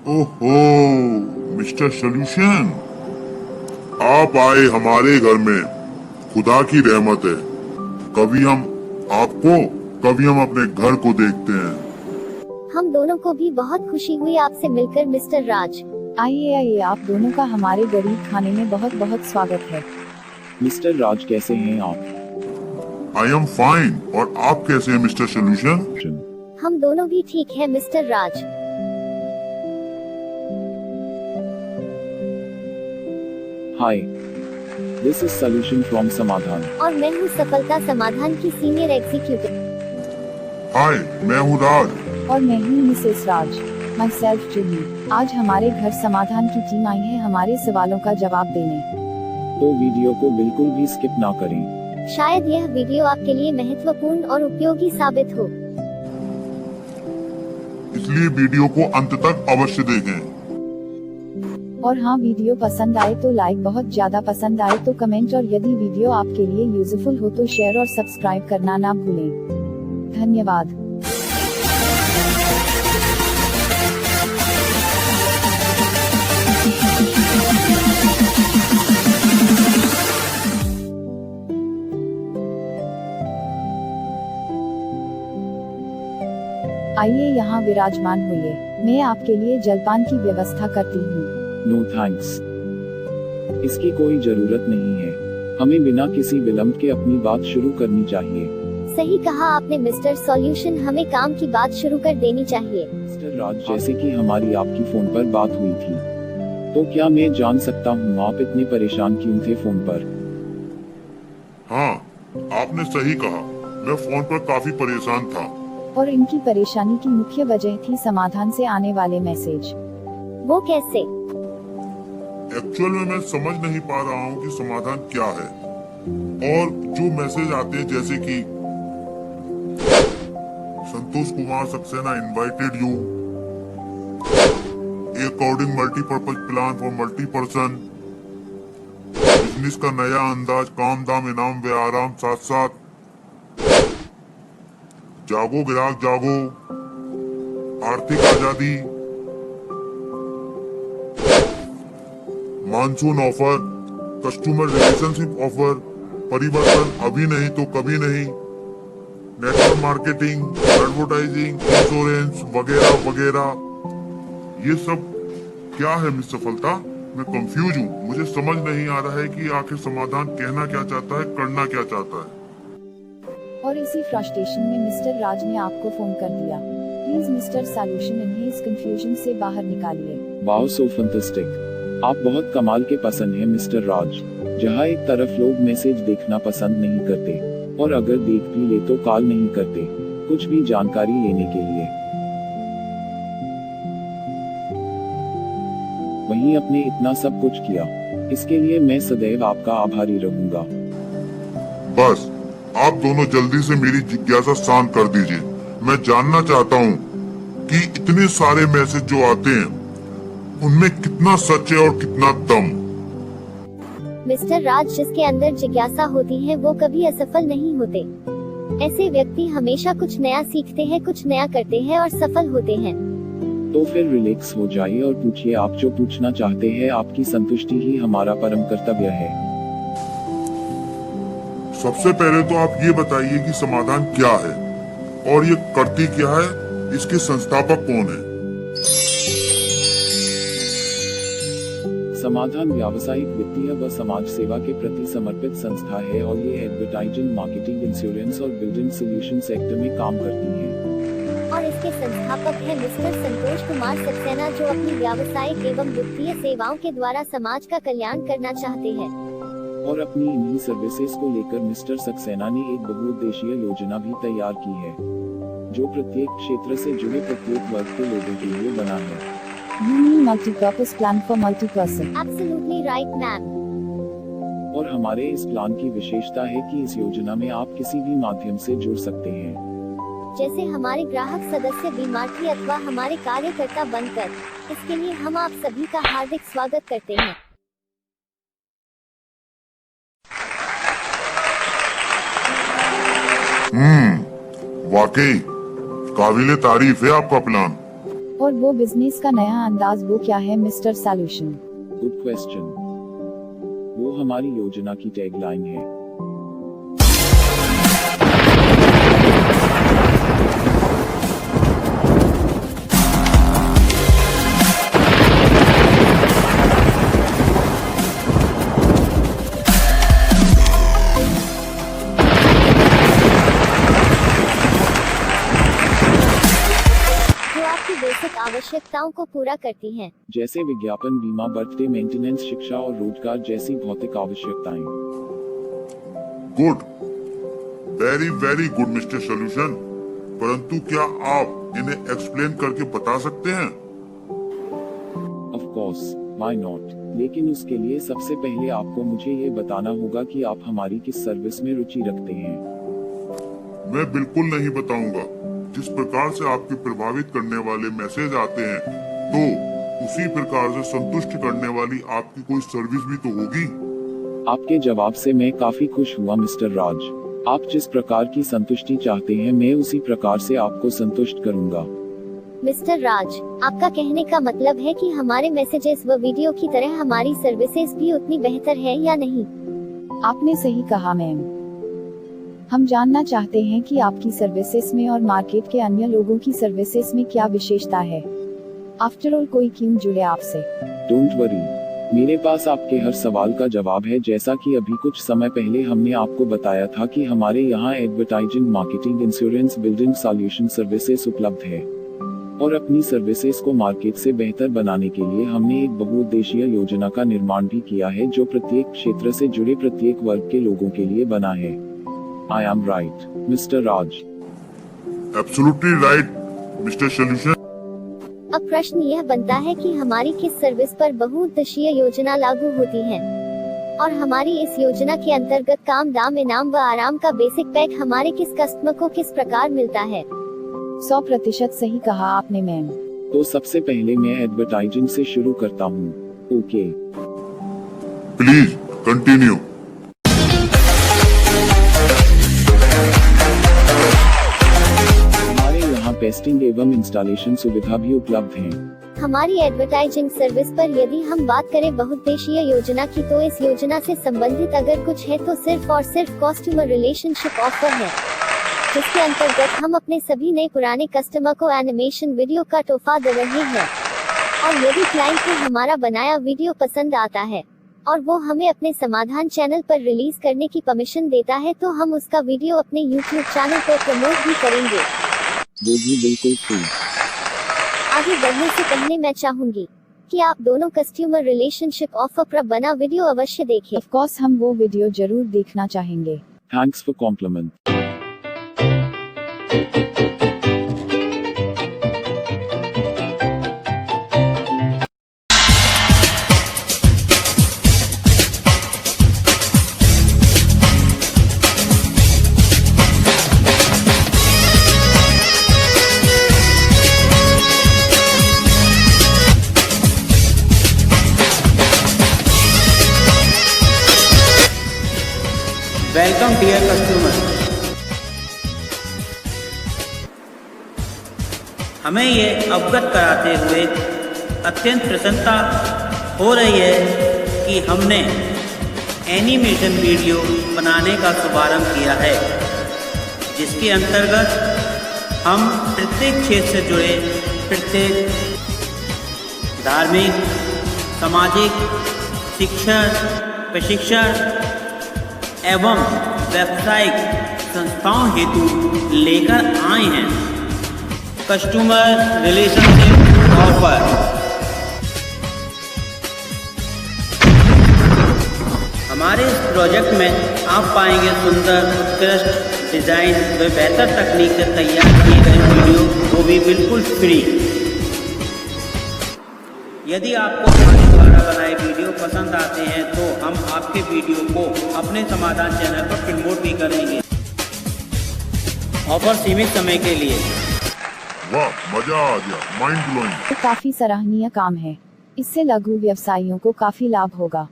ओहो, mister solution, आप आए हमारे घर में। खुदा की रहमत है। कभी हम आपको, कभी हम अपने घर को देखते हैं। हम दोनों को भी बहुत खुशी हुई आपसे मिलकर मिस्टर राज। आइए आइए, आप दोनों का हमारे गरीब खाने में बहुत बहुत स्वागत है। मिस्टर राज, कैसे हैं आप? I am fine. और आप कैसे हैं मिस्टर सोल्यूशन? हम दोनों भी ठीक हैं mister Raj. Hi, this is solution from समाधान। और मैं हूँ सफलता समाधान की सीनियर एग्जीक्यूटिव। हाय, मैं हूँ राज। और मैं हूँ मिसेस राज, माई सेल्फ जूही। आज हमारे घर समाधान की टीम आई है हमारे सवालों का जवाब देने। तो वीडियो को बिल्कुल भी स्किप ना करें। शायद यह वीडियो आपके लिए महत्वपूर्ण और उपयोगी साबित हो। इसलिए वीडियो को अंत तक अवश्य देखें। और हाँ, वीडियो पसंद आए तो लाइक, बहुत ज्यादा पसंद आए तो कमेंट, और यदि वीडियो आपके लिए यूजफुल हो तो शेयर और सब्सक्राइब करना ना भूलें। धन्यवाद। आइए यहाँ विराजमान होइए। मैं आपके लिए जलपान की व्यवस्था करती हूँ। नो थैंक्स, इसकी कोई जरूरत नहीं है। हमें बिना किसी विलंब के अपनी बात शुरू करनी चाहिए। सही कहा आपने मिस्टर सॉल्यूशन, हमें काम की बात शुरू कर देनी चाहिए। मिस्टर राज, जैसे कि हमारी आपकी फोन पर बात हुई थी, तो क्या मैं जान सकता हूँ आप इतने परेशान क्यों थे फोन पर? हाँ, आपने सही कहा। मैं फोन पर काफी परेशान था। और इनकी परेशानी की मुख्य वजह थी समाधान से आने वाले मैसेज। वो कैसे? एक्चुअल में मैं समझ नहीं पा रहा हूँ कि समाधान क्या है। और जो मैसेज आते हैं जैसे कि Santosh Kumar Saxena invited you, according multipurpose plan for multi person, business का नया अंदाज, काम दाम इनाम व आराम साथ साथ, जागो ग्राहक जागो, आर्थिक आजादी, monsoon offer, customer relationship offer, परिवर्तन अभी नहीं तो कभी नहीं, नेटवर्क मार्केटिंग, एडवर्टाइजिंग, इंश्योरेंस वगैरह वगैरह। ये सब क्या है मिस सफलता? मैं कंफ्यूज हूँ। मुझे समझ नहीं आ रहा है कि आखिर समाधान कहना क्या चाहता है, करना क्या चाहता है। और इसी फ्रस्ट्रेशन में मिस्टर राज ने आपको फोन कर दिया। प्लीज मिस्टर सॉल्यूशन, इन्हें इस कंफ्यूजन से बाहर निकालिए। वाओ, सो फैंटास्टिक। आप बहुत कमाल के पसंद हैं मिस्टर राज। जहाँ एक तरफ लोग मैसेज देखना पसंद नहीं करते, और अगर देख भी ले तो कॉल नहीं करते कुछ भी जानकारी लेने के लिए, वहीं आपने इतना सब कुछ किया। इसके लिए मैं सदैव आपका आभारी रहूंगा। बस आप दोनों जल्दी से मेरी जिज्ञासा शांत कर दीजिए। मैं जानना चाहता हूँ कि इतने सारे मैसेज जो आते हैं उनमें कितना सच है और कितना दम। मिस्टर राज, जिसके अंदर जिज्ञासा होती है वो कभी असफल नहीं होते। ऐसे व्यक्ति हमेशा कुछ नया सीखते हैं, कुछ नया करते हैं और सफल होते हैं। तो फिर रिलैक्स हो जाइए और पूछिए आप जो पूछना चाहते हैं। आपकी संतुष्टि ही हमारा परम कर्तव्य है। सबसे पहले तो आप ये बताइए कि समाधान क्या है और ये करती क्या है, इसके संस्थापक कौन है? समाधान व्यावसायिक, वित्तीय व समाज सेवा के प्रति समर्पित संस्था है और ये एडवर्टाइजिंग, मार्केटिंग, इंश्योरेंस और बिल्डिंग सोल्यूशन सेक्टर में काम करती है। और इसके संस्थापक हैं मिस्टर संतोष कुमार सक्सेना, जो अपनी व्यावसायिक एवं वित्तीय सेवाओं के द्वारा समाज का कल्याण करना चाहते हैं। और अपनी इन्हीं सर्विसेज को लेकर मिस्टर सक्सेना ने एक बहुउद्देशीय योजना भी तैयार की है, जो प्रत्येक क्षेत्र से जुड़े प्रत्येक वर्ग के लोगों के लिए बना है। You mean multi-purpose plan for multi-person? Absolutely right, ma'am. और हमारे इस प्लान की विशेषता है कि इस योजना में आप किसी भी माध्यम से जुड़ सकते हैं, जैसे हमारे ग्राहक, सदस्य, बीमार्थी अथवा हमारे कार्यकर्ता बनकर। इसके लिए हम आप सभी का हार्दिक स्वागत करते हैं। वाकई काबिले तारीफ है आपका प्लान। और वो बिजनेस का नया अंदाज वो क्या है मिस्टर सॉल्यूशन? Good question. वो हमारी योजना की टैगलाइन है। जो आपकी बेसिक आवश्यकताओं को पूरा करती हैं। जैसे विज्ञापन, बीमा, बर्थडे मेंटेनेंस, शिक्षा और रोजगार जैसी भौतिक आवश्यकताएं। Good, very good mister solution. परंतु क्या आप इन्हें एक्सप्लेन करके बता सकते हैं? Of course, why not. लेकिन उसके लिए सबसे पहले आपको मुझे ये बताना होगा कि आप हमारी किस सर्विस में रुचि रखते हैं। मैं बिल्कुल नहीं बताऊंगा। जिस प्रकार से आपके प्रभावित करने वाले मैसेज आते हैं, तो उसी प्रकार से संतुष्ट करने वाली आपकी कोई सर्विस भी तो होगी। आपके जवाब से मैं काफी खुश हुआ मिस्टर राज। आप जिस प्रकार की संतुष्टि चाहते हैं मैं उसी प्रकार से आपको संतुष्ट करूंगा। मिस्टर राज, आपका कहने का मतलब है कि हमारे मैसेजेस व वीडियो की तरह हमारी सर्विसेज भी उतनी बेहतर है या नहीं? आपने सही कहा मैम। हम जानना चाहते हैं कि आपकी सर्विसेज में और मार्केट के अन्य लोगों की सर्विसेज में क्या विशेषता है। आफ्टर ऑल कोई क्यों जुड़े आपसे? डोंट वरी, मेरे पास आपके हर सवाल का जवाब है। जैसा कि अभी कुछ समय पहले हमने आपको बताया था कि हमारे यहाँ advertising, marketing, insurance, building solution services उपलब्ध है। और अपनी सर्विसेज को मार्केट से बेहतर बनाने के लिए हमने एक बहुउद्देशीय योजना का निर्माण भी किया है जो प्रत्येक क्षेत्र से जुड़े प्रत्येक वर्ग के लोगों के लिए बना है। I am right mister Raj? Absolutely right mister solution. अब प्रश्न यह बनता है कि हमारी किस सर्विस पर बहुउद्देशीय योजना लागू होती है और हमारी इस योजना के अंतर्गत काम, दाम, इनाम व आराम का बेसिक पैक हमारे किस कस्टमर को किस प्रकार मिलता है। 100% सही कहा आपने मैम। तो सबसे पहले मैं एडवर्टाइजिंग से शुरू करता हूँ। Okay, please continue. हमारे यहाँ पेस्टिंग एवं इंस्टॉलेशन सुविधा भी उपलब्ध है। हमारी एडवर्टाइजिंग सर्विस पर यदि हम बात करें बहुउद्देशीय योजना की, तो इस योजना से संबंधित अगर कुछ है तो सिर्फ और सिर्फ कस्टमर रिलेशनशिप ऑफर है, जिसके अंतर्गत हम अपने सभी नए पुराने कस्टमर को एनिमेशन वीडियो का तोहफा दे रहे हैं। और यदि क्लाइंट को हमारा बनाया वीडियो पसंद आता है और वो हमें अपने समाधान चैनल पर रिलीज करने की परमिशन देता है, तो हम उसका वीडियो अपने यूट्यूब चैनल पर प्रमोट भी करेंगे। वो भी बिल्कुल फ्री। आगे बढ़ने से पहले मैं चाहूंगी कि आप दोनों कस्टमर रिलेशनशिप ऑफर पर बना वीडियो अवश्य देखें। ऑफ कोर्स हम वो वीडियो जरूर देखना चाहेंगे। Thanks for compliment. Welcome dear customer. हमें ये अवगत कराते हुए अत्यंत प्रसन्नता हो रही है कि हमने एनिमेशन वीडियो बनाने का शुभारंभ किया है, जिसके अंतर्गत हम प्रत्येक क्षेत्र से जुड़े प्रत्येक धार्मिक, सामाजिक, शिक्षण, प्रशिक्षण एवं व्यावसायिक संस्थाओं हेतु लेकर आए हैं कस्टमर रिलेशनशिप ऑफर। हमारे इस प्रोजेक्ट में आप पाएंगे सुंदर, उत्कृष्ट डिजाइन व बेहतर तकनीक से तैयार किए गए वीडियो, वो भी बिल्कुल फ्री। यदि आपको हमारे द्वारा बनाए वीडियो पसंद आते हैं तो हम आपके वीडियो को अपने समाधान चैनल पर प्रमोट भी करेंगे। ऑफर सीमित समय के लिए। वाह, मजा आ गया, माइंड ब्लोइंग। ये काफी सराहनीय काम है। इससे लघु व्यवसायियों को काफी लाभ होगा।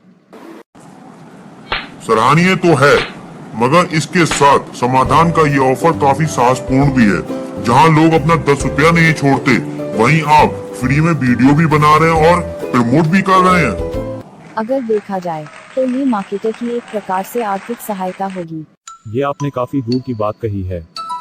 सराहनीय तो है, मगर इसके साथ समाधान का ये ऑफर काफी साहसपूर्ण भी है, जहां लोग अपना 10 रुपया नहीं छोड़ते वहीं आप फ्री में वीडियो भी बना रहे हैं और प्रमोट भी कर रहे हैं। अगर देखा जाए तो ये मार्केटर की एक प्रकार से आर्थिक सहायता होगी। ये आपने काफी दूर की बात कही है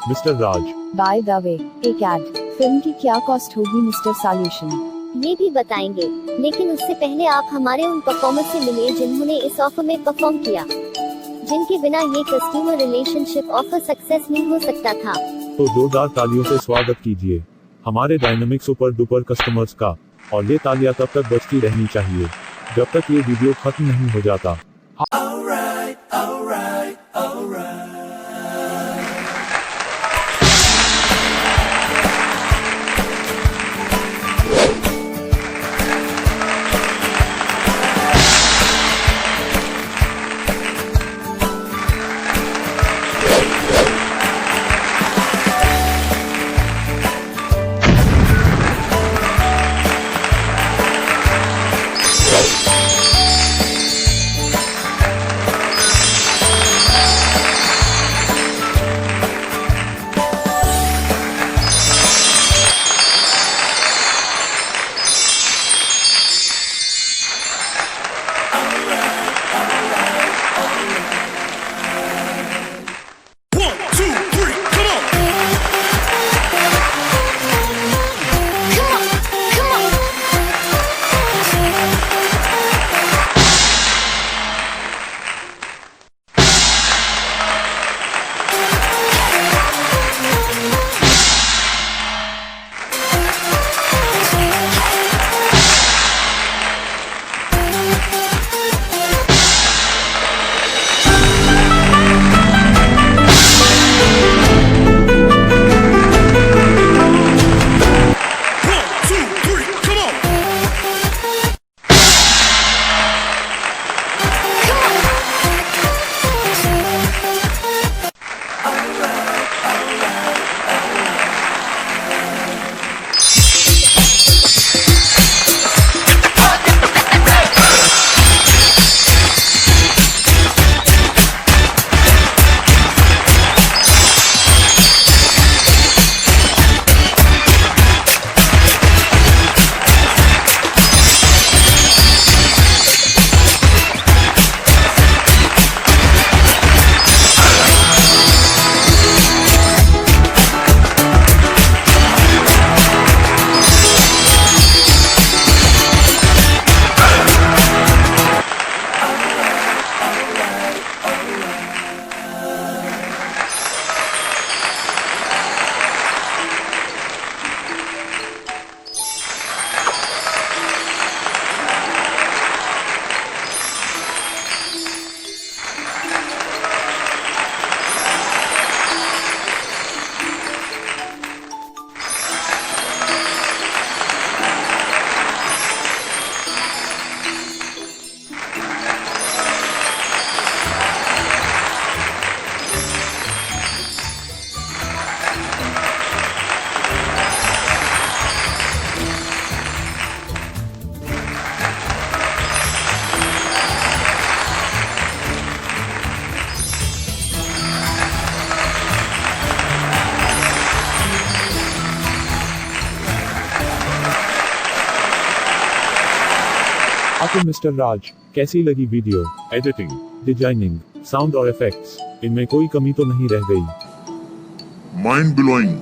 mister Raj. By the way, एक एड फिल्म की क्या कॉस्ट होगी मिस्टर सॉल्यूशन? ये भी बताएंगे, लेकिन उससे पहले आप हमारे उन परफॉर्मर से मिलिए जिन्होंने इस ऑफर में परफॉर्म किया, जिनके बिना ये कस्टमर रिलेशनशिप ऑफर सक्सेस नहीं हो सकता था। तो जोरदार तालियों से स्वागत कीजिए हमारे डायनामिक सुपर डुपर कस्टमर्स का। और ये तालियां तब तक बजती रहनी चाहिए जब तक ये वीडियो खत्म नहीं हो जाता। आपको मिस्टर राज कैसी लगी वीडियो? एडिटिंग, डिजाइनिंग, साउंड और इफेक्ट्स, इनमें कोई कमी तो नहीं रह गई? माइंड ब्लोइंग,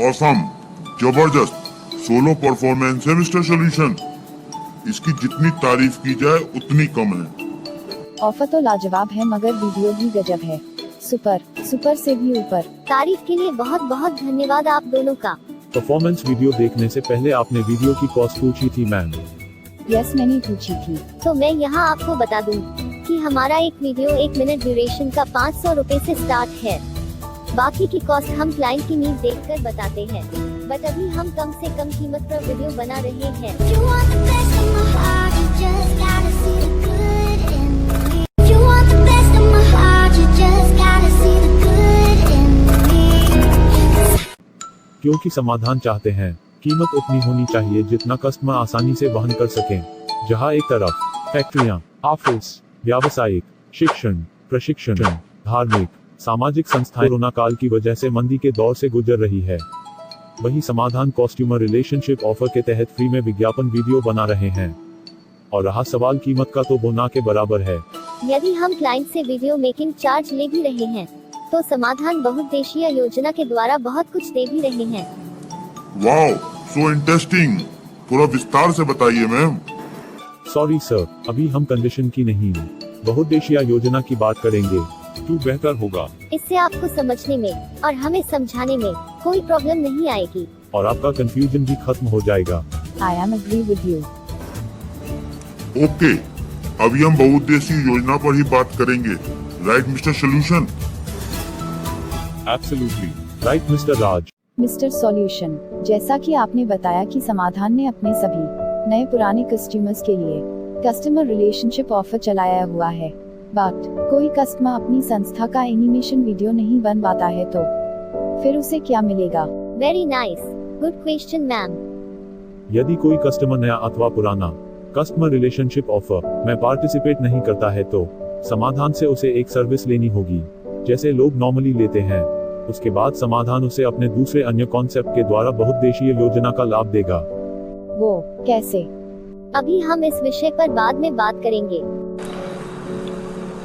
ऑसम, जबरदस्त सोलो परफॉर्मेंस है मिस्टर सॉल्यूशन। इसकी जितनी तारीफ की जाए उतनी कम है। ऑफर तो लाजवाब है मगर वीडियो भी गजब है। सुपर, सुपर से भी ऊपर। तारीफ के लिए बहुत बहुत धन्यवाद आप दोनों का। परफॉर्मेंस वीडियो देखने से पहले आपने वीडियो की कॉस्ट पूछी थी मैम? यस, मैंने पूछी थी। तो मैं यहाँ आपको बता दूं कि हमारा एक वीडियो 1 मिनट ड्यूरेशन का 500 रुपए से स्टार्ट है। बाकी की कॉस्ट हम क्लाइंट की नीड देखकर बताते हैं, बट अभी हम कम से कम कीमत पर वीडियो बना रहे हैं। You want the best of my heart, you just gotta see the good in me. You want the best of my heart, you just gotta see the good in me. क्योंकि समाधान चाहते हैं, कीमत उतनी होनी चाहिए जितना कस्टमर आसानी से वहन कर सकें। जहां एक तरफ फैक्ट्रियां, ऑफिस, व्यावसायिक, शिक्षण, प्रशिक्षण, धार्मिक, सामाजिक संस्थाएं कोरोना काल की वजह से मंदी के दौर से गुजर रही है, वही समाधान कस्टमर रिलेशनशिप ऑफर के तहत फ्री में विज्ञापन वीडियो बना रहे हैं। और रहा सवाल कीमत का, तो वो ना के बराबर है। यदि हम क्लाइंट से वीडियो मेकिंग चार्ज ले भी रहे हैं, तो समाधान बहुउद्देशीय योजना के द्वारा बहुत कुछ दे भी रहे हैं। Wow, so interesting. थोड़ा विस्तार से बताइए मैम। सॉरी सर, अभी हम कंडीशन की नहीं, बहुउद्देशीय योजना की बात करेंगे, तो बेहतर होगा। इससे आपको समझने में और हमें समझाने में कोई प्रॉब्लम नहीं आएगी। और आपका कंफ्यूजन भी खत्म हो जाएगा। I am agree with you. Okay, अभी हम बहुउद्देशीय योजना पर ही बात करेंगे, right mister Solution? Absolutely right mister Raj. Mister Solution, जैसा कि आपने बताया कि समाधान ने अपने सभी नए पुराने कस्टमर्स के लिए कस्टमर रिलेशनशिप ऑफर चलाया हुआ है, बट कोई कस्टमर अपनी संस्था का एनिमेशन वीडियो नहीं बन पाता है, तो फिर उसे क्या मिलेगा? Very nice, good question ma'am. यदि कोई कस्टमर नया अथवा पुराना कस्टमर रिलेशनशिप ऑफर में पार्टिसिपेट नहीं करता है, तो समाधान से उसे एक सर्विस लेनी होगी, जैसे लोग नॉर्मली लेते हैं। उसके बाद समाधान उसे अपने दूसरे अन्य कॉन्सेप्ट के द्वारा बहुउद्देशीय योजना का लाभ देगा। वो कैसे? अभी हम इस विषय पर बाद में बात करेंगे।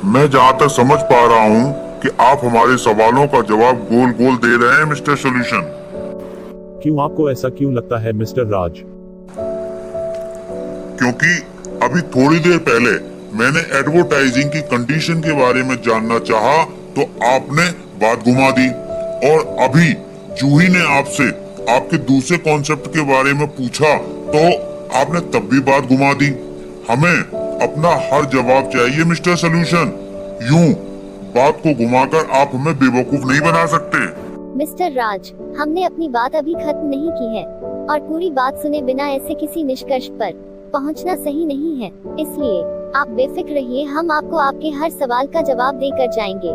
मैं जहाँ तक समझ पा रहा हूँ कि आप हमारे सवालों का जवाब गोल गोल दे रहे हैं मिस्टर सोल्यूशन। क्यों, आपको ऐसा क्यों लगता है मिस्टर राज? क्योंकि अभी थोड़ी देर पहले मैंने एडवर्टाइजिंग की कंडीशन के बारे में जानना चाहा, तो आपने बात घुमा दी। और अभी जूही ने आपसे आपके दूसरे कॉन्सेप्ट के बारे में पूछा, तो आपने तब भी बात घुमा दी। हमें अपना हर जवाब चाहिए मिस्टर सोल्यूशन। यूं बात को घुमाकर आप हमें बेवकूफ नहीं बना सकते। मिस्टर राज, हमने अपनी बात अभी खत्म नहीं की है, और पूरी बात सुने बिना ऐसे किसी निष्कर्ष पर पहुंचना सही नहीं है। इसलिए आप बेफिक्र रहिए, हम आपको आपके हर सवाल का जवाब देकर जाएंगे।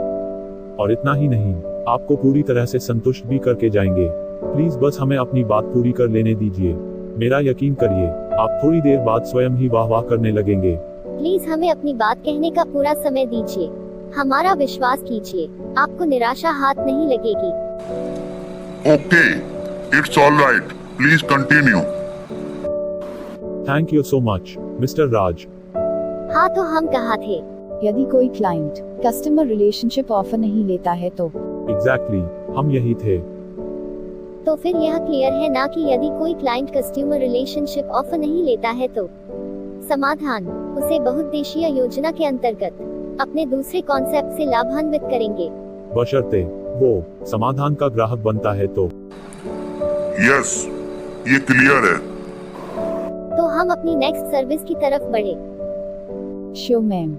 और इतना ही नहीं, आपको पूरी तरह से संतुष्ट भी करके जाएंगे। प्लीज बस हमें अपनी बात पूरी कर लेने दीजिए। मेरा यकीन करिए, आप थोड़ी देर बाद स्वयं ही वाह वाह करने लगेंगे। प्लीज हमें अपनी बात कहने का पूरा समय दीजिए। हमारा विश्वास कीजिए, आपको निराशा हाथ नहीं लगेगी। Okay, it's all right, please continue. Thank you so much mister Raj. हाँ, तो हम कहाँ थे? यदि कोई क्लाइंट कस्टमर रिलेशनशिप ऑफर नहीं लेता है, तो एग्जैक्टली, हम यही थे। तो फिर यह क्लियर है ना कि यदि कोई क्लाइंट कस्टमर रिलेशनशिप ऑफर नहीं लेता है, तो समाधान उसे बहुउद्देशीय योजना के अंतर्गत अपने दूसरे कॉन्सेप्ट से लाभान्वित करेंगे, बशर्ते वो समाधान का ग्राहक बनता है तो। यस, ये क्लियर है। तो हम अपनी नेक्स्ट सर्विस की तरफ बढ़े। Sure ma'am.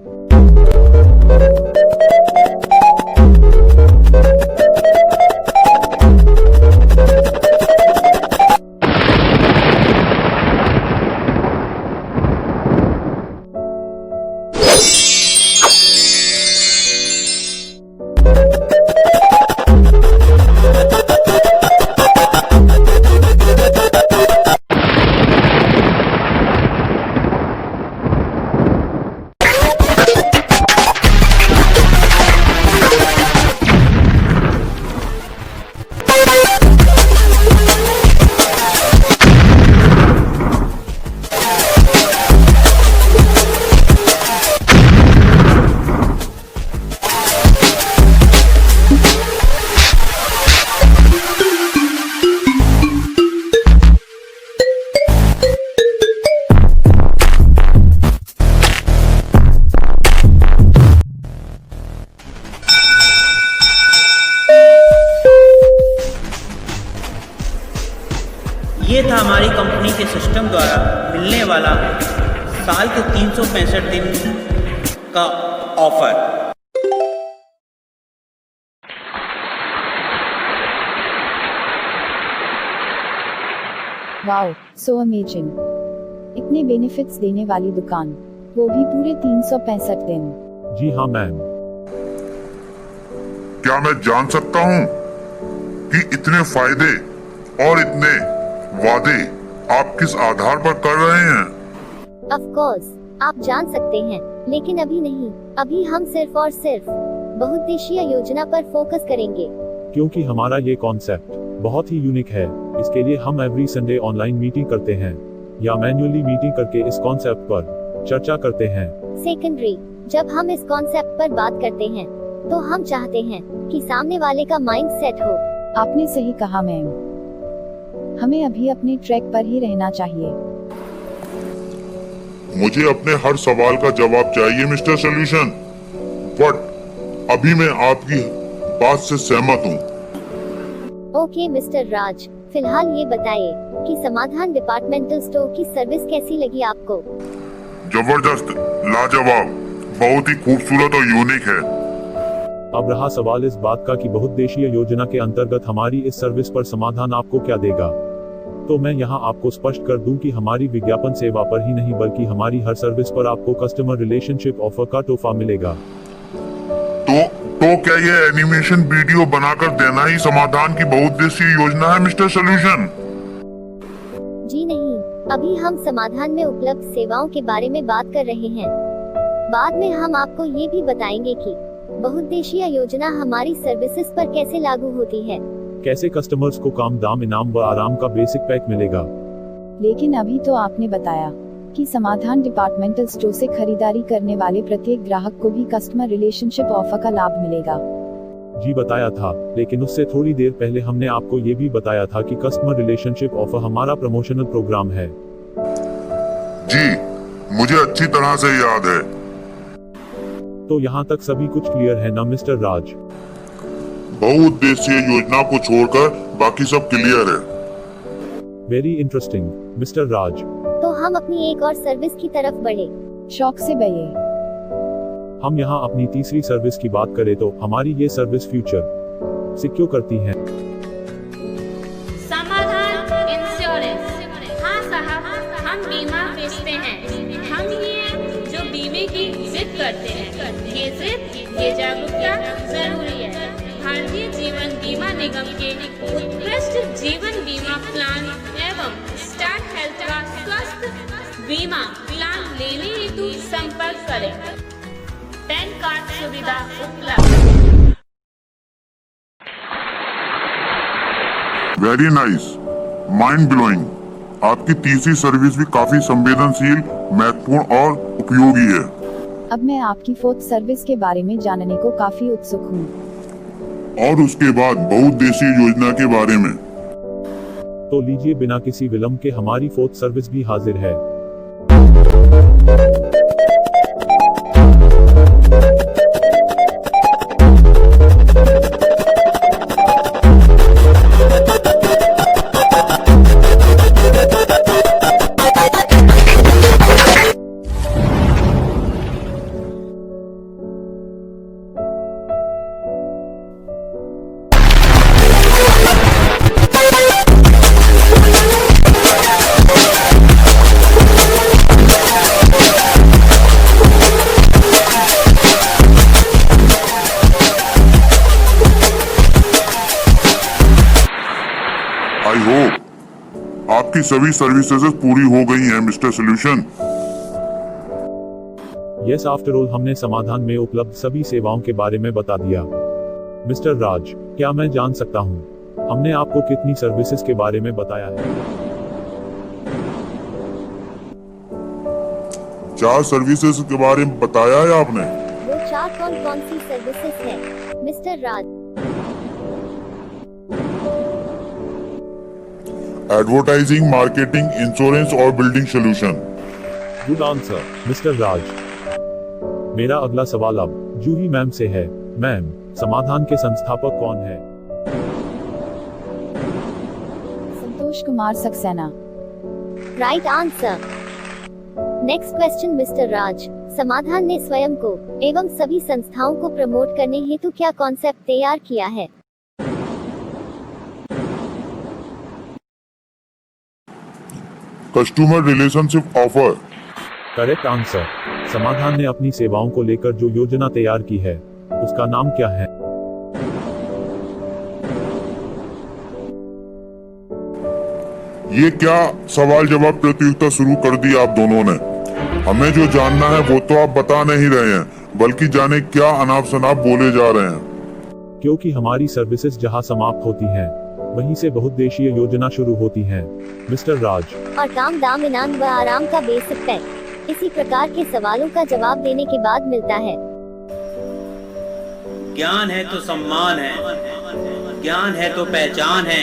ये था हमारी कंपनी के सिस्टम द्वारा मिलने वाला साल के 365 दिन का ऑफर। Wow, so amazing. इतने बेनिफिट्स देने वाली दुकान, वो भी पूरे 365 दिन। जी हाँ मैम। क्या मैं जान सकता हूँ कि इतने फायदे और इतने वादे आप किस आधार पर कर रहे हैं? ऑफ कोर्स, आप जान सकते हैं, लेकिन अभी नहीं। अभी हम सिर्फ और सिर्फ बहुउद्देशीय योजना पर फोकस करेंगे। क्योंकि हमारा ये कॉन्सेप्ट बहुत ही यूनिक है इसके लिए हम एवरी संडे ऑनलाइन मीटिंग करते हैं या मैन्युअली मीटिंग करके इस कॉन्सेप्ट पर चर्चा करते हैं। सेकेंडरी, जब हम इस कॉन्सेप्ट पर बात करते हैं तो हम चाहते हैं कि सामने वाले का माइंड सेट हो। आपने सही कहा मैम, हमें अभी अपने ट्रैक पर ही रहना चाहिए। मुझे अपने हर सवाल का जवाब चाहिए मिस्टर सॉल्यूशन, बट अभी मैं आपकी बात से सहमत हूँ। ओके मिस्टर राज, फिलहाल ये बताइए कि समाधान डिपार्टमेंटल स्टोर की सर्विस कैसी लगी आपको? जबरदस्त, लाजवाब, बहुत ही खूबसूरत और यूनिक है। अब रहा सवाल इस बात का कि बहुउद्देशीय योजना के अंतर्गत हमारी इस सर्विस पर समाधान आपको क्या देगा। तो मैं यहाँ आपको स्पष्ट कर दूं कि हमारी विज्ञापन सेवा पर ही नहीं बल्कि हमारी हर सर्विस पर आपको कस्टमर रिलेशनशिप ऑफर का तोहफा मिलेगा। तो क्या ये एनिमेशन वीडियो बनाकर देना ही समाधान की बहुउद्देशीय योजना है मिस्टर सॉल्यूशन? जी नहीं, अभी हम समाधान में उपलब्ध सेवाओं के बारे में बात कर रहे हैं। बाद में हम आपको ये भी बताएंगे कि बहुउद्देशीय योजना हमारी सर्विसेज पर कैसे लागू होती है। कैसे कस्टमर्स को कम दाम, इनाम व आराम का बेसिक पैक मिलेगा। लेकिन अभी तो आपने बताया कि समाधान डिपार्टमेंटल स्टोर से खरीदारी करने वाले प्रत्येक ग्राहक को भी कस्टमर रिलेशनशिप ऑफर का लाभ मिलेगा। जी बताया था, लेकिन उससे थोड़ी देर पहले हमने आपको ये भी बताया था कि कस्टमर रिलेशनशिप ऑफर हमारा प्रमोशनल प्रोग्राम है। जी, मुझे अच्छी तरह से याद है। तो यहाँ तक सभी कुछ क्लियर है ना मिस्टर राज? बहुउद्देशीय योजना को छोड़कर बाकी सब क्लियर है। वेरी इंटरेस्टिंग मिस्टर राज। तो हम अपनी एक और सर्विस की तरफ बढ़े। शौक से बये। हम यहाँ अपनी तीसरी सर्विस की बात करें तो हमारी ये सर्विस फ्यूचर सिक्योर करती है। समाधान इंश्योरेंस। हाँ साहब, हम बीमा बेचते हैं। हम ये जो बीमे की जिद करते हैं, ये जिद, ये जागरूकता जरूरी है। भारतीय जीवन बीमा निगम के उत्कृष्ट जीवन बीमा प्लान एवं स्टार्ट हेल्थ का स्वस्थ बीमा प्लान लेने हेतु संपर्क करें। पैन कार्ड सुविधा उपलब्ध। Very nice, mind blowing. आपकी तीसरी सर्विस भी काफी संवेदनशील, महत्वपूर्ण और उपयोगी है। अब मैं आपकी फोर्थ सर्विस के बारे में जानने को काफी उत्सुक हूँ। और उसके बाद बहुउद्देशीय योजना के बारे में। तो लीजिए, बिना किसी विलंब के हमारी फोर्थ सर्विस भी हाजिर है। आई होप आपकी सभी सर्विसेज पूरी हो गई हैं mister solution. Yes, after all हमने समाधान में उपलब्ध सभी सेवाओं के बारे में बता दिया। मिस्टर राज, क्या मैं जान सकता हूँ हमने आपको कितनी सर्विसेज के बारे में बताया है? 4 सर्विसेज के बारे में बताया है आपने। वो 4 कौन सी सर्विसेज है mister Raj? Advertising, marketing, insurance और building solution. Good answer mister Raj. मेरा अगला सवाल अब जूही मैम से है। मैम, समाधान के संस्थापक कौन है? Santosh Kumar Saxena. Right answer. Next question mister Raj, समाधान ने स्वयं को एवं सभी संस्थाओं को प्रमोट करने हेतु क्या कॉन्सेप्ट तैयार किया है? Customer relationship offer. Correct answer. समाधान ने अपनी सेवाओं को लेकर जो योजना तैयार की है उसका नाम क्या है? ये क्या सवाल जवाब प्रतियोगिता शुरू कर दी आप दोनों ने? हमें जो जानना है वो तो आप बता नहीं रहे हैं, बल्कि जाने क्या अनाप शनाप बोले जा रहे हैं। क्योंकि हमारी सर्विसेज जहां समाप्त होती हैं वहीं से बहुउद्देशीय योजना शुरू होती है मिस्टर राज। और काम दाम इनाम व आराम का बेसिक पैक इसी प्रकार के सवालों का जवाब देने के बाद मिलता है। ज्ञान है तो सम्मान है, ज्ञान है तो पहचान है,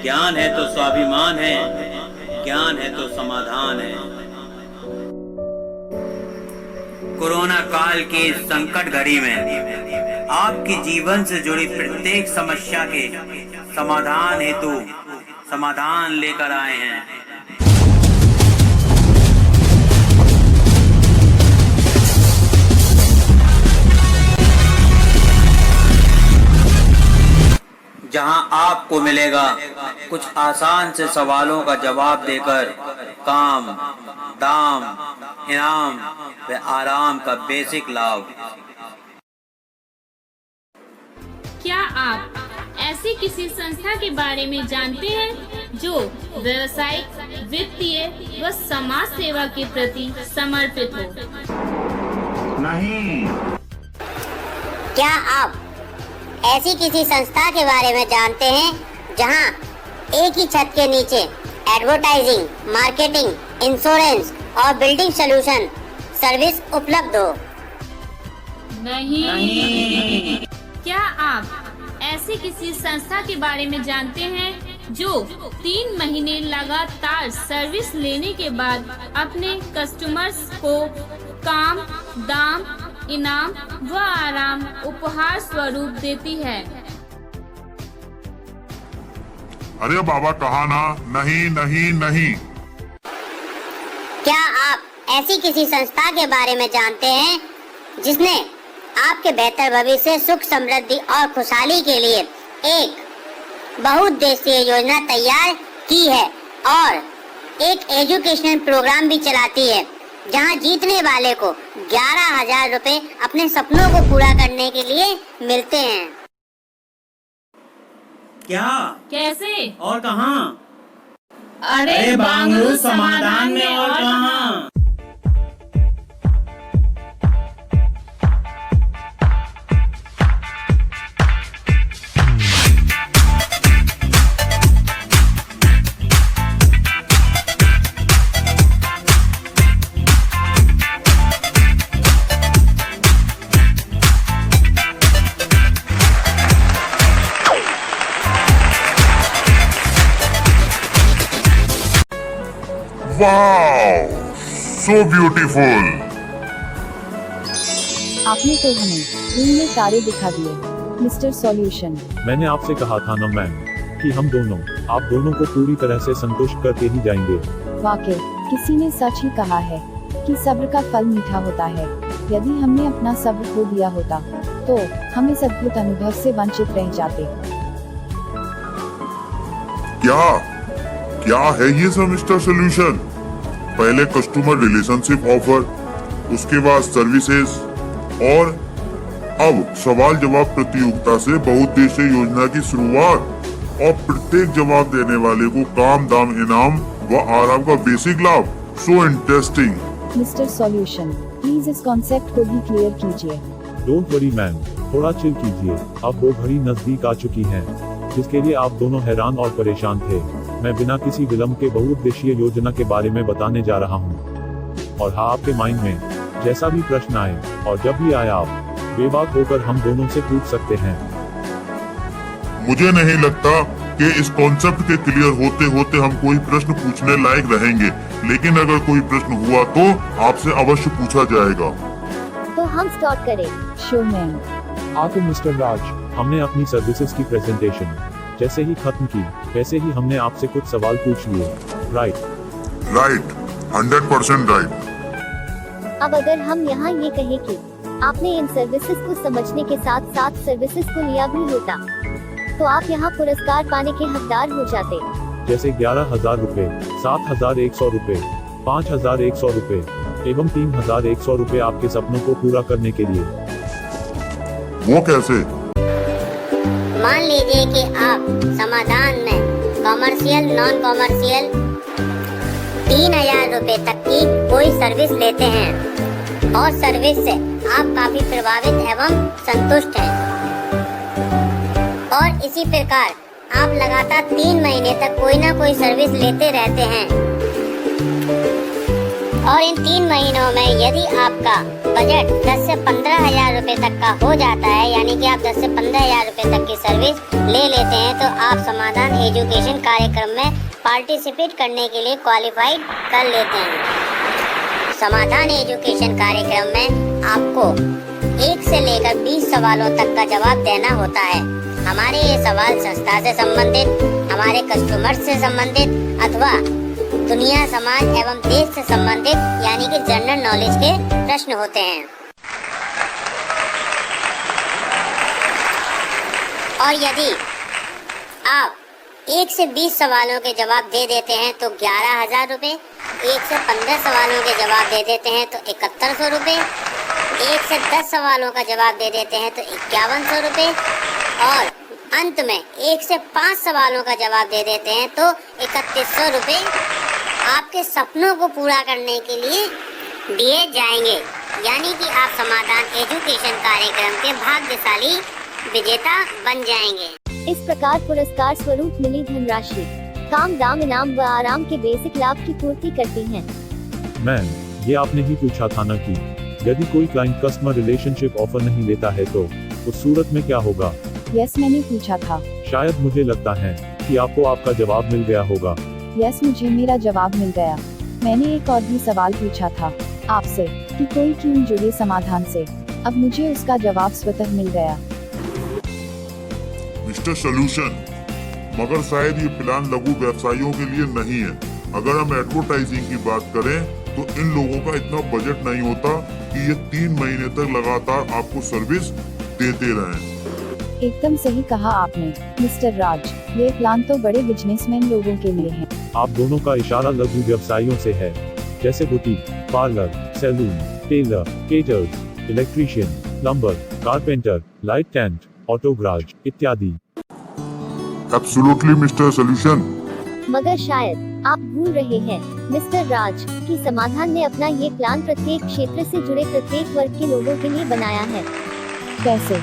ज्ञान है तो स्वाभिमान है, ज्ञान है तो समाधान है। कोरोना काल की इस संकट घड़ी में आपके जीवन से जुड़ी प्रत्येक समस्या के समाधान हेतु समाधान लेकर आए हैं। जहां आपको मिलेगा कुछ आसान से सवालों का जवाब देकर काम, दाम, इनाम व आराम का बेसिक लाभ। क्या आप ऐसी किसी संस्था के बारे में जानते हैं जो व्यावसायिक, वित्तीय व समाज सेवा के प्रति समर्पित हो? नहीं। क्या आप ऐसी किसी संस्था के बारे में जानते हैं जहां एक ही छत के नीचे एडवर्टाइजिंग, मार्केटिंग, इंश्योरेंस और बिल्डिंग सॉल्यूशन सर्विस उपलब्ध हो? नहीं। क्या आप ऐसी किसी संस्था के बारे में जानते हैं जो 3 महीने लगातार सर्विस लेने के बाद अपने कस्टमर्स को काम, दाम, इनाम व आराम उपहार स्वरूप देती है? अरे बाबा कहा ना, नहीं नहीं नहीं। क्या आप ऐसी किसी संस्था के बारे में जानते हैं जिसने आपके बेहतर भविष्य, सुख, समृद्धि और खुशहाली के लिए एक बहुउद्देशीय योजना तैयार की है और एक एजुकेशनल प्रोग्राम भी चलाती है जहां जीतने वाले को 11,000 रुपए अपने सपनों को पूरा करने के लिए मिलते हैं? क्या? कैसे और कहां? अरे बांगरू समाधान में और कहां? Wow, so beautiful. आपने तो हमें दिन में तारे दिखा दिए मिस्टर सॉल्यूशन। मैंने आपसे कहा था ना मैम कि हम दोनों आप दोनों को पूरी तरह से संतुष्ट करके ही जाएंगे। वाकई किसी ने सच ही कहा है कि सब्र का फल मीठा होता है। यदि हमने अपना सब्र खो दिया होता तो हम इस अद्भुत अनुभव से वंचित रह जाते। क्या है ये सेमेस्टर सॉल्यूशन? पहले कस्टमर रिलेशनशिप ऑफर, उसके बाद सर्विसेज और अब सवाल जवाब प्रतियोगिता से बहुउद्देशीय योजना की शुरुआत और प्रत्येक जवाब देने वाले को काम, दाम, इनाम व आराम का बेसिक लाभ। So interesting. Mister solution, please इस कॉन्सेप्ट को भी क्लियर कीजिए। डोंट वरी मैम, थोड़ा चिल कीजिए। अब वो घड़ी नजदीक आ चुकी है जिसके लिए आप दोनों हैरान और परेशान थे। मैं बिना किसी विलंब के बहुउद्देशीय योजना के बारे में बताने जा रहा हूँ। और हाँ, आपके माइंड में जैसा भी प्रश्न आए और जब भी आए आप बेबाक होकर हम दोनों से पूछ सकते हैं। मुझे नहीं लगता कि इस कॉन्सेप्ट के क्लियर होते होते हम कोई प्रश्न पूछने लायक रहेंगे, लेकिन अगर कोई प्रश्न हुआ तो आपसे अवश्य पूछा जाएगा। तो हम स्टार्ट करें। Show ma'am. तो मिस्टर राज, हमने अपनी सर्विसेज की प्रेजेंटेशन जैसे ही खत्म की वैसे ही हमने आपसे कुछ सवाल पूछ लिए। Right 100% right. अब अगर हम यहाँ ये कहें कि आपने इन सर्विसेज को समझने के साथ साथ सर्विसेज को लिया भी होता तो आप यहाँ पुरस्कार पाने के हकदार हो जाते। जैसे 11,000 रुपए, 7,100 रुपए, 5,100 रुपए एवं 3,100 रुपए आपके सपनों को पूरा करने के लिए। वो कैसे? मान लीजिए कि आप समाधान में कॉमर्शियल, नॉन कॉमर्शियल 3,000 रुपए तक की कोई सर्विस लेते हैं और सर्विस से आप काफी प्रभावित एवं संतुष्ट हैं। और इसी प्रकार आप लगातार 3 महीने तक कोई ना कोई सर्विस लेते रहते हैं और इन 3 महीनों में यदि आपका बजट 10 से 15 हजार रुपए तक का हो जाता है, यानी कि आप 10 से 15 हजार रुपए तक की सर्विस ले लेते हैं, तो आप समाधान एजुकेशन कार्यक्रम में पार्टिसिपेट करने के लिए क्वालिफाइड कर लेते हैं। समाधान एजुकेशन कार्यक्रम में आपको 1 से लेकर 20 सवालों तक का जवाब देना होता है। हमारे ये सवाल संस्था से संबंधित, हमारे कस्टमर से संबंधित अथवा दुनिया, समाज एवं देश से संबंधित यानी कि जनरल नॉलेज के प्रश्न होते हैं। और यदि आप 1 से 20 सवालों के जवाब दे देते हैं तो 11,000 रुपये, 1 से 15 सवालों के जवाब दे देते हैं तो 7100 रुपये, 1 से 10 सवालों का जवाब दे देते हैं तो 5100 रुपये और अंत में 1 से 5 सवालों का जवाब दे देते हैं तो 3100 रुपये आपके सपनों को पूरा करने के लिए दिए जाएंगे। यानी कि आप समाधान एजुकेशन कार्यक्रम के भाग्यशाली विजेता बन जाएंगे। इस प्रकार पुरस्कार स्वरूप मिली धनराशि काम, दाम, इनाम व आराम के बेसिक लाभ की पूर्ति करती है। मैम, ये आपने ही पूछा था ना कि यदि कोई क्लाइंट कस्टमर रिलेशनशिप ऑफर नहीं लेता है तो उस सूरत में क्या होगा? यस, मैंने पूछा था। शायद मुझे लगता है कि आपको आपका जवाब मिल गया होगा। यस, मुझे मेरा जवाब मिल गया। मैंने एक और भी सवाल पूछा था आपसे कि कोई क्यों जुड़े समाधान से। अब मुझे उसका जवाब स्वतः मिल गया। मिस्टर सोल्यूशन, मगर शायद ये प्लान लघु व्यवसायियों के लिए नहीं है। अगर हम एडवर्टाइजिंग की बात करें तो इन लोगों का इतना बजट नहीं होता कि ये 3 महीने तक लगातार आपको सर्विस देते रहें। एकदम सही कहा आपने मिस्टर राज, ये प्लान तो बड़े बिजनेसमैन लोगों के लिए है। आप दोनों का इशारा लघु व्यवसायियों से है, जैसे boutique, parlour, salon, tailor, caterers, electrician, plumber, carpenter, light tent, auto garage इत्यादि। Absolutely mister Solution. मगर शायद आप भूल रहे हैं मिस्टर राज कि समाधान ने अपना ये प्लान प्रत्येक क्षेत्र से जुड़े प्रत्येक वर्ग के लोगों के लिए बनाया है। कैसे?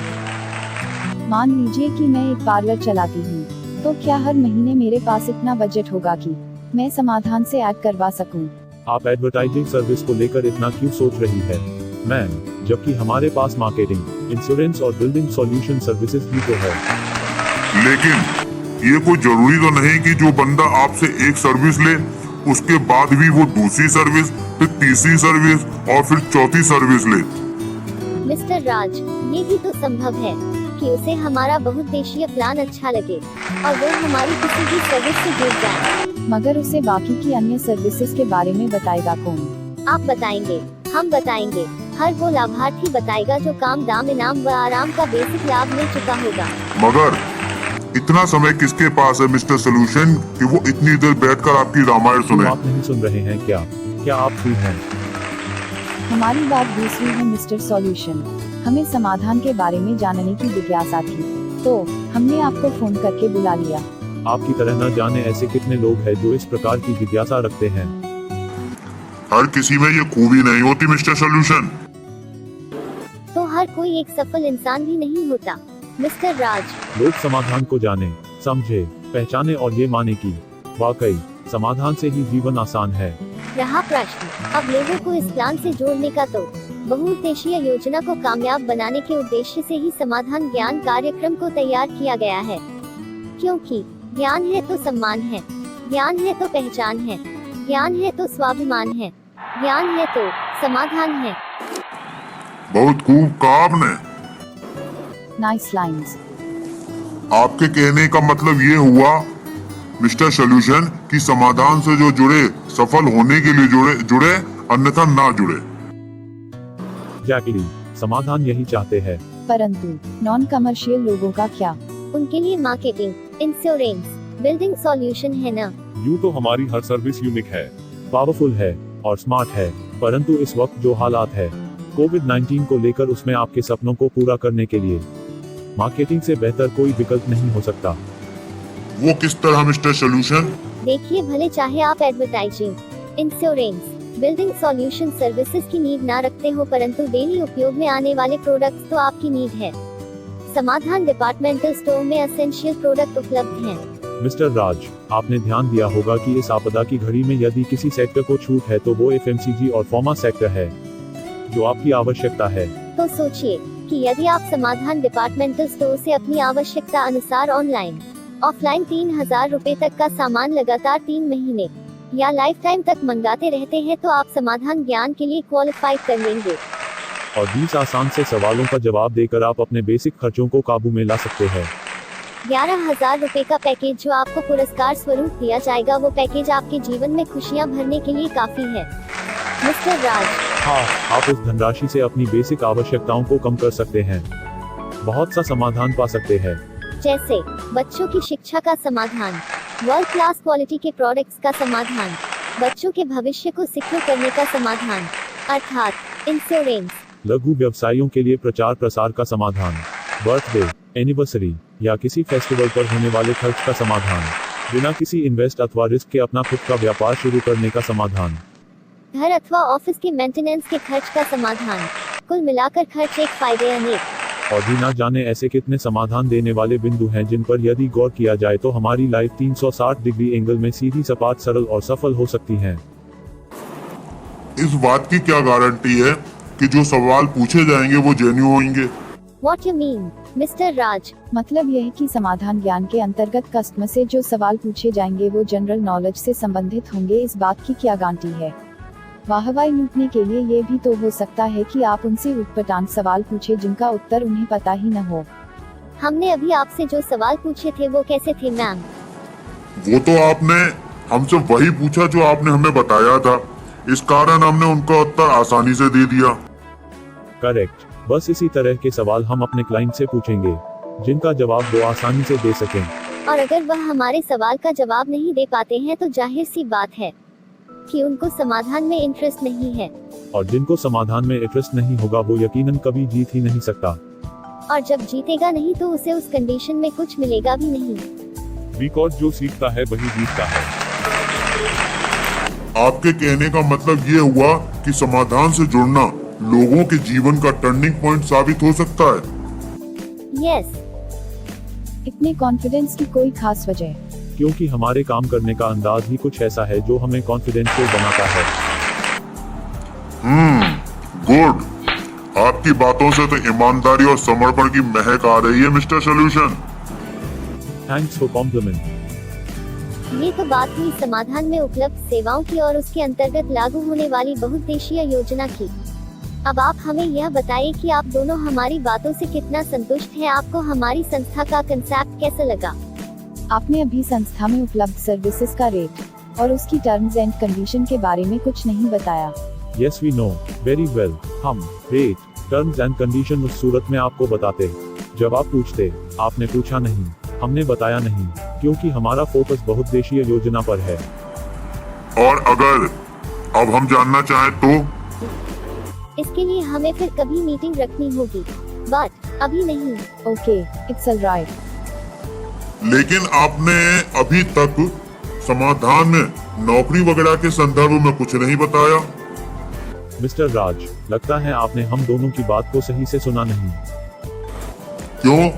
मान लीजिए कि मैं एक पार्लर चलाती हूँ, तो क्या हर महीने मेरे पास इतना बजट होगा कि मैं समाधान से ऐड करवा सकूं? आप एडवर्टाइजिंग सर्विस को लेकर इतना क्यों सोच रही है मैम, जबकि हमारे पास मार्केटिंग, इंश्योरेंस और बिल्डिंग सॉल्यूशन सर्विसेज भी तो है। लेकिन ये कोई जरूरी तो नहीं कि जो बंदा आपसे एक सर्विस ले उसके बाद भी वो दूसरी सर्विस, फिर तीसरी सर्विस और फिर चौथी सर्विस ले। मिस्टर राज, ये भी तो संभव है कि उसे हमारा बहुउद्देशीय प्लान अच्छा लगे और वो हमारी किसी भी सर्विस से जुड़ जाए। मगर उसे बाकी की अन्य सर्विसेज के बारे में बताएगा कौन? आप बताएंगे, हम बताएंगे, हर वो लाभार्थी बताएगा जो काम, दाम, इनाम व आराम का बेसिक लाभ ले चुका होगा। मगर इतना समय किसके पास है मिस्टर सोल्यूशन कि वो इतनी देर बैठकर आपकी रामायण तो सुने? आप नहीं सुन रहे हैं क्या? क्या आप फ्री हैं? हमारी बात दूसरी है मिस्टर सॉल्यूशन। हमें समाधान के बारे में जानने की जिज्ञासा थी, तो हमने आपको फोन करके बुला लिया। आपकी तरह न जाने ऐसे कितने लोग हैं जो इस प्रकार की जिज्ञासा रखते हैं। हर किसी में ये खूबी नहीं होती मिस्टर सोल्यूशन। तो हर कोई एक सफल इंसान भी नहीं होता मिस्टर राज। लोग समाधान को जाने, समझे, पहचाने और ये माने कि वाकई समाधान से ही जीवन आसान है। रहा प्रश्न अब लोगों को इस प्लान से जोड़ने का, तो बहुउद्देशीय योजना को कामयाब बनाने के उद्देश्य से ही समाधान ज्ञान कार्यक्रम को तैयार किया गया है। क्योंकि ज्ञान है तो सम्मान है, ज्ञान है तो पहचान है, ज्ञान है तो स्वाभिमान है, ज्ञान है तो समाधान है। बहुत खूब कहा आपने। Nice lines. आपके कहने का मतलब ये हुआ मिस्टर सोल्यूशन कि समाधान से जो जुड़े सफल होने के लिए जुड़े अन्यथा ना जुड़े। एग्जैक्टली, समाधान यही चाहते हैं। परंतु नॉन कमर्शियल लोगों का क्या? उनके लिए मार्केटिंग, इंश्योरेंस, बिल्डिंग सॉल्यूशन है ना। यूं तो हमारी हर सर्विस यूनिक है, पावरफुल है और स्मार्ट है, परंतु इस वक्त जो हालात है कोविड-19 को लेकर, उसमें आपके सपनों को पूरा करने के लिए मार्केटिंग से बेहतर कोई विकल्प नहीं हो सकता। वो किस तरह मिस्टर सोल्यूशन? देखिए, भले चाहे आप advertising, insurance, building solution services की नीड ना रखते हो, परंतु डेली उपयोग में आने वाले प्रोडक्ट्स तो आपकी नीड है। समाधान डिपार्टमेंटल स्टोर में एसेंशियल प्रोडक्ट उपलब्ध हैं। मिस्टर राज, आपने ध्यान दिया होगा कि इस आपदा की घड़ी में यदि किसी सेक्टर को छूट है तो वो FMCG और फार्मा सेक्टर है, जो आपकी आवश्यकता है। तो सोचिए कि यदि आप समाधान डिपार्टमेंटल स्टोर से अपनी आवश्यकता अनुसार ऑनलाइन, ऑफलाइन 3000 रुपए तक का सामान लगातार 3 महीने या लाइफ टाइम तक मंगाते रहते हैं तो आप समाधान ज्ञान के लिए क्वालिफाई कर लेंगे। और 20 आसान से सवालों का जवाब देकर आप अपने बेसिक खर्चों को काबू में ला सकते हैं। 11,000 रुपए का पैकेज जो आपको पुरस्कार स्वरूप दिया जाएगा, वो पैकेज आपके जीवन में खुशियां भरने के लिए काफी है। मिस्टर राज, हाँ, आप उस धनराशि से अपनी बेसिक आवश्यकताओं को कम कर सकते हैं, बहुत सा समाधान पा सकते हैं। जैसे बच्चों की शिक्षा का समाधान, वर्ल्ड क्लास क्वालिटी के प्रोडक्ट्स का समाधान, बच्चों के भविष्य को सिक्योर करने का समाधान, अर्थात इंश्योरेंस, लघु व्यवसायियों के लिए प्रचार प्रसार का समाधान, बर्थडे, एनिवर्सरी या किसी फेस्टिवल पर होने वाले खर्च का समाधान, बिना किसी इन्वेस्ट अथवा रिस्क के अपना खुद का व्यापार शुरू करने का समाधान, घर अथवा ऑफिस के मेंटेनेंस के खर्च का समाधान। कुल मिलाकर खर्च एक फायदे अनेक। और भी ना जाने ऐसे कितने समाधान देने वाले बिंदु हैं जिन पर यदि गौर किया जाए तो हमारी लाइफ 360 डिग्री एंगल में सीधी, सपाट, सरल और सफल हो सकती है। इस बात की क्या गारंटी है कि जो सवाल पूछे जाएंगे वो जेन्युइन होंगे? What you mean, मिस्टर राज? मतलब यह है कि समाधान ज्ञान के अंतर्गत कस्टमर से जो सवाल पूछे जाएंगे वो जनरल नॉलेज से संबंधित होंगे। इस बात की क्या गारंटी है? वाहवाही लूटने के लिए ये भी तो हो सकता है कि आप उनसे उटपटांग सवाल पूछे जिनका उत्तर उन्हें पता ही न हो। हमने अभी आपसे जो सवाल पूछे थे वो कैसे थे मैम? वो तो आपने हमसे वही पूछा जो आपने हमें बताया था, इस कारण हमने उनका उत्तर आसानी से दे दिया। करेक्ट, बस इसी तरह के सवाल हम अपने क्लाइंट से पूछेंगे जिनका जवाब वो आसानी से दे सकें। और अगर वह हमारे सवाल का जवाब नहीं दे पाते हैं तो जाहिर सी बात है कि उनको समाधान में इंटरेस्ट नहीं है। और जिनको समाधान में इंटरेस्ट नहीं होगा वो यकीनन कभी जीत ही नहीं सकता। और जब जीतेगा नहीं तो उसे उस कंडीशन में कुछ मिलेगा भी नहीं। बिकॉज़ जो सीखता है वही जीतता है। आपके कहने का मतलब ये हुआ कि समाधान से जुड़ना लोगों के जीवन का टर्निंग पॉइंट साबित हो सकता है। यस। इतने कॉन्फिडेंस की कोई खास वजह? क्योंकि हमारे काम करने का अंदाज ही कुछ ऐसा है जो हमें कॉन्फिडेंशियल बनाता है। गुड। आपकी बातों से तो ईमानदारी और समर्पण की महक आ रही है mister solution. Thanks for compliment. ये तो बात हुई समाधान में उपलब्ध सेवाओं की और उसके अंतर्गत लागू होने वाली बहुउद्देशीय योजना की। अब आप हमें यह बताइए कि आप दोनों हमारी बातों से कितना संतुष्ट हैं। आपको हमारी संस्था का कंसेप्ट कैसा लगा? आपने अभी संस्था में उपलब्ध सर्विसेज का रेट और उसकी टर्म्स एंड कंडीशन के बारे में कुछ नहीं बताया। Yes we know very well. हम रेट, टर्म्स एंड कंडीशन उस सूरत में आपको बताते जब आप पूछते। आपने पूछा नहीं, हमने बताया नहीं, क्योंकि हमारा फोकस बहुउद्देशीय योजना पर है। और अगर अब हम जानना चाहें तो? इसके लिए हमें फिर कभी मीटिंग रखनी होगी, बट अभी नहीं। Okay, it's alright. लेकिन आपने अभी तक समाधान में नौकरी वगैरह के संदर्भ में कुछ नहीं बताया। मिस्टर राज, लगता है आपने हम दोनों की बात को सही से सुना नहीं। क्यों?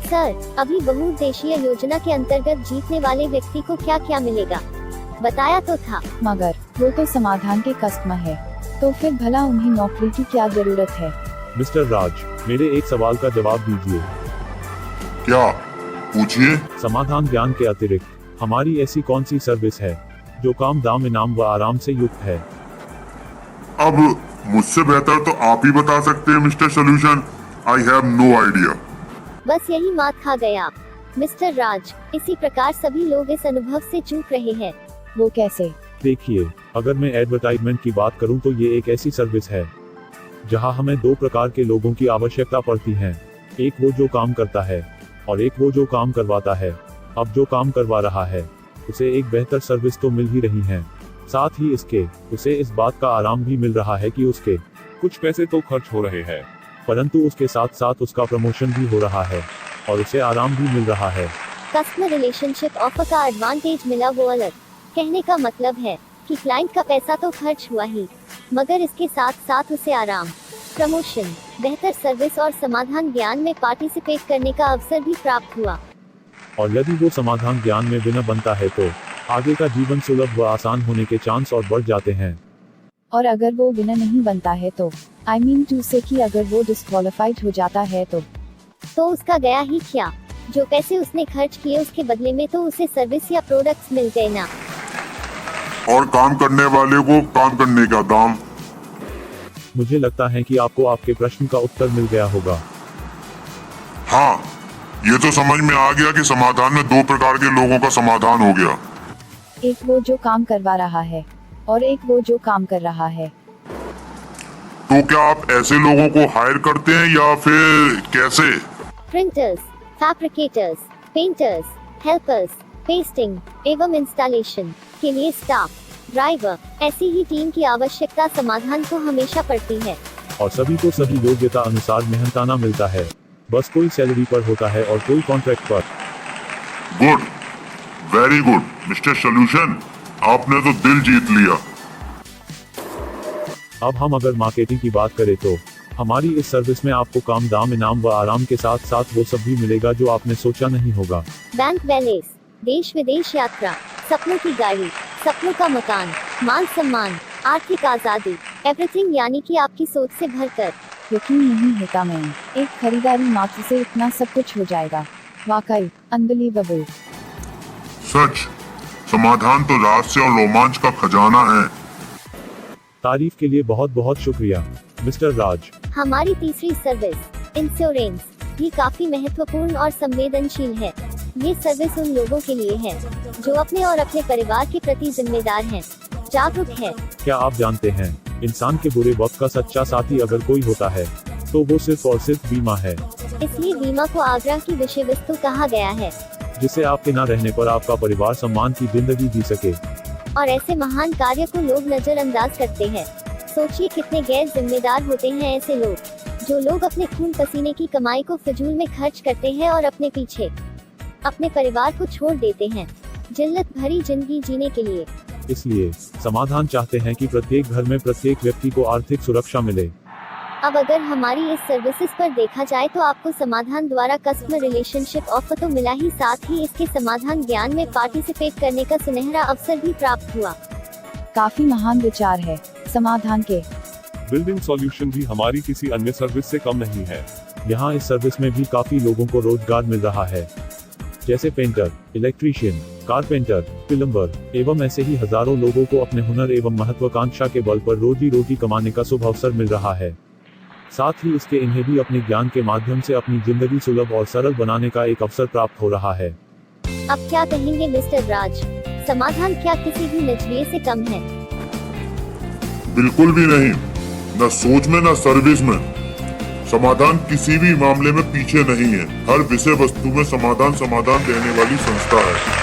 सर, अभी बहुउद्देशीय योजना के अंतर्गत जीतने वाले व्यक्ति को क्या क्या मिलेगा बताया तो था। मगर वो तो समाधान के कस्टमर है, तो फिर भला उन्हें नौकरी की क्या जरूरत है? मिस्टर राज, मेरे एक सवाल का जवाब दीजिए। क्या? पूछिए। समाधान ज्ञान के अतिरिक्त हमारी ऐसी कौन सी सर्विस है जो काम, दाम, इनाम व आराम से युक्त है? अब मुझसे बेहतर तो आप ही बता सकते हैं mister solution. I have no idea. बस यही मात खा गए आप मिस्टर राज। इसी प्रकार सभी लोग इस अनुभव से चूक रहे हैं। वो कैसे? देखिए, अगर मैं एडवर्टाइजमेंट की बात करूं तो ये एक ऐसी सर्विस है जहां हमें दो प्रकार के लोगों की आवश्यकता पड़ती है। एक वो जो काम करता है और एक वो जो काम करवाता है। अब जो काम करवा रहा है उसे एक बेहतर सर्विस तो मिल ही रही है, साथ ही उसे इस बात का आराम भी मिल रहा है कि उसके कुछ पैसे तो खर्च हो रहे हैं, परंतु उसके साथ साथ उसका प्रमोशन भी हो रहा है और उसे आराम भी मिल रहा है। कस्टमर रिलेशनशिप ऑफर का एडवांटेज मिला वो अलग। कहने का मतलब है कि क्लाइंट का पैसा तो खर्च हुआ ही, मगर इसके साथ साथ उसे आराम, प्रमोशन बेहतर सर्विस और समाधान ज्ञान में पार्टिसिपेट करने का अवसर भी प्राप्त हुआ। और यदि वो समाधान ज्ञान में विनय बनता है तो आगे का जीवन सुलभ व आसान होने के चांस और बढ़ जाते हैं। और अगर वो विनर नहीं बनता है तो आई मीन टू से कि अगर वो डिस्क्वालिफाइड हो जाता है तो उसका गया ही क्या। जो पैसे उसने खर्च किए उसके बदले में तो उसे सर्विस या प्रोडक्ट्स मिल गए ना। और काम करने वाले को काम करने का दाम। मुझे लगता है कि आपको आपके प्रश्न का उत्तर मिल गया होगा। हाँ, ये तो समझ में आ गया कि समाधान में 2 प्रकार के लोगों का समाधान हो गया। एक वो जो काम करवा रहा है और एक वो जो काम कर रहा है। तो क्या आप ऐसे लोगों को हायर करते हैं या फिर कैसे? Printers, fabricators, painters, helpers, pasting एवं इंस्टॉलेशन के लिए स्टाफ, ड्राइवर, ऐसी ही टीम की आवश्यकता समाधान को हमेशा पड़ती है। और सभी को सभी योग्यता अनुसार मेहनताना मिलता है। बस कोई सैलरी पर होता है और कोई कॉन्ट्रैक्ट पर। Good, very good mister solution, आपने तो दिल जीत लिया। अब हम अगर मार्केटिंग की बात करें तो हमारी इस सर्विस में आपको काम दाम इनाम व आराम के साथ साथ वो सब भी मिलेगा जो आपने सोचा नहीं होगा। बैंक बैलेंस, देश विदेश यात्रा, सपनों की गाड़ी, सपनों का मकान, मान सम्मान, आर्थिक आजादी, एवरीथिंग, यानी कि आपकी सोच से भरकर। यकीन नहीं होता मैम, एक खरीदारी मात्र से इतना सब कुछ हो जाएगा। वाकई अनबिलीवेबल। सच, समाधान तो रहस्य और रोमांच का खजाना है। तारीफ के लिए बहुत बहुत शुक्रिया मिस्टर राज। हमारी तीसरी सर्विस इंश्योरेंस भी काफी महत्वपूर्ण और संवेदनशील है। ये सर्विस उन लोगों के लिए है जो अपने और अपने परिवार के प्रति जिम्मेदार हैं, जागरूक है। क्या आप जानते हैं, इंसान के बुरे वक्त का सच्चा साथी अगर कोई होता है तो वो सिर्फ और सिर्फ बीमा है। इसलिए बीमा को आग्रह की विषय वस्तु कहा गया है, जिसे आपके न रहने पर आपका परिवार सम्मान की जिंदगी जी सके। और ऐसे महान कार्य को लोग नजरअंदाज करते हैं। सोचिए कितने गैर जिम्मेदार होते हैं ऐसे लोग, जो लोग अपने खून पसीने की कमाई को फिजूल में खर्च करते हैं और अपने पीछे अपने परिवार को छोड़ देते हैं जिल्लत भरी जिंदगी जीने के लिए। इसलिए समाधान चाहते हैं कि प्रत्येक घर में प्रत्येक व्यक्ति को आर्थिक सुरक्षा मिले। अब अगर हमारी इस सर्विसेज पर देखा जाए तो आपको समाधान द्वारा कस्टमर रिलेशनशिप ऑफर तो मिला ही, साथ ही इसके समाधान ज्ञान में पार्टिसिपेट करने का सुनहरा अवसर भी प्राप्त हुआ। काफी महान विचार है समाधान के। बिल्डिंग सॉल्यूशन भी हमारी किसी अन्य सर्विस से कम नहीं है। यहाँ इस सर्विस में भी काफी लोगों को रोजगार मिल रहा है, जैसे पेंटर, इलेक्ट्रीशियन, कारपेंटर, प्लम्बर एवं ऐसे ही हजारों लोगों को अपने हुनर एवं महत्वाकांक्षा के बल पर रोजी रोटी कमाने का शुभ अवसर मिल रहा है। साथ ही इसके इन्हें भी अपने ज्ञान के माध्यम से अपनी जिंदगी सुलभ और सरल बनाने का एक अवसर प्राप्त हो रहा है। अब क्या कहेंगे मिस्टर राज, समाधान क्या किसी भी नजरिए से कम है? बिल्कुल भी नहीं, न सोच में न सर्विस में। समाधान किसी भी मामले में पीछे नहीं है। हर विषय वस्तु में समाधान देने वाली संस्था है।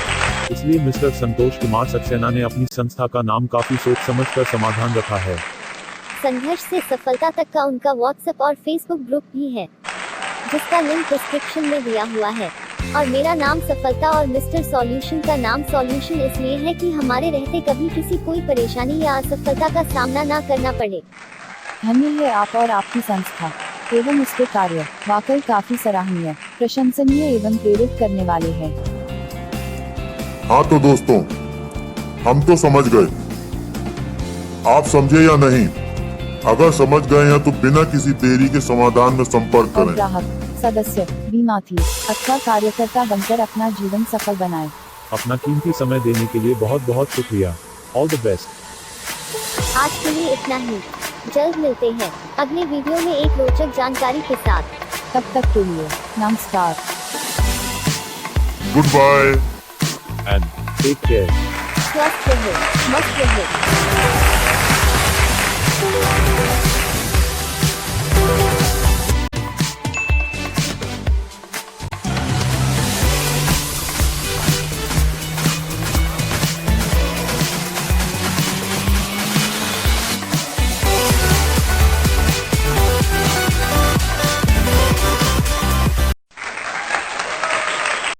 इसलिए मिस्टर संतोष कुमार सक्सेना ने अपनी संस्था का नाम काफी सोच समझकर समाधान रखा है। संघर्ष से सफलता तक का उनका व्हाट्सएप और फेसबुक ग्रुप भी है, जिसका लिंक डिस्क्रिप्शन में दिया हुआ है। और मेरा नाम सफलता और मिस्टर सॉल्यूशन का नाम सॉल्यूशन इसलिए है कि हमारे रहते कभी किसी कोई परेशानी या असफलता का सामना ना करना पड़े। धन्य है आप और आपकी संस्था एवं उसके कार्य वाकई काफी सराहनीय, प्रशंसनीय एवं प्रेरित करने वाले हैं। हाँ तो दोस्तों, हम तो समझ गए, आप समझे या नहीं? अगर समझ गए हैं तो बिना किसी देरी के समाधान में संपर्क और करें। ग्राहक, सदस्य, बीमार्थी अथवा कार्यकर्ता बनकर अपना जीवन सफल बनाएं। अपना कीमती समय देने के लिए बहुत बहुत शुक्रिया। All the best. आज के लिए इतना ही, जल्द मिलते हैं अगले वीडियो में एक रोचक जानकारी के साथ। तब तक के लिए नमस्कार। Goodbye and take care. स्वस्थ रहो, मस्त रहो।